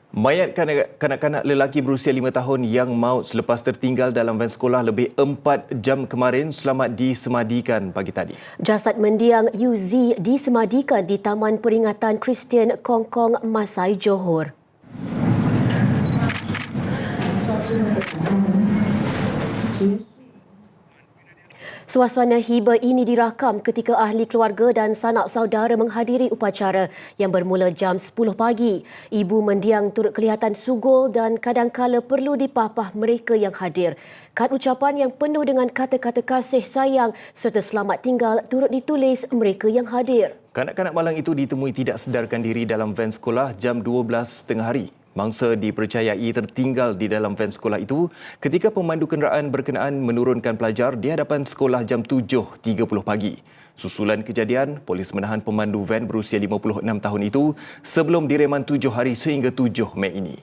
Mayat kanak-kanak lelaki berusia 5 tahun yang maut selepas tertinggal dalam van sekolah lebih 4 jam kemarin selamat disemadikan pagi tadi. Jasad mendiang UZ disemadikan di Taman Peringatan Kristian Kongkong, Masai, Johor. Suasana hiba ini dirakam ketika ahli keluarga dan sanak saudara menghadiri upacara yang bermula jam 10 pagi. Ibu mendiang turut kelihatan sugul dan kadangkala perlu dipapah mereka yang hadir. Kad ucapan yang penuh dengan kata-kata kasih sayang serta selamat tinggal turut ditulis mereka yang hadir. Kanak-kanak malang itu ditemui tidak sedarkan diri dalam van sekolah jam 12 tengah hari. Mangsa dipercayai tertinggal di dalam van sekolah itu ketika pemandu kenderaan berkenaan menurunkan pelajar di hadapan sekolah jam 7.30 pagi. Susulan kejadian, polis menahan pemandu van berusia 56 tahun itu sebelum direman 7 hari sehingga 7 Mei ini.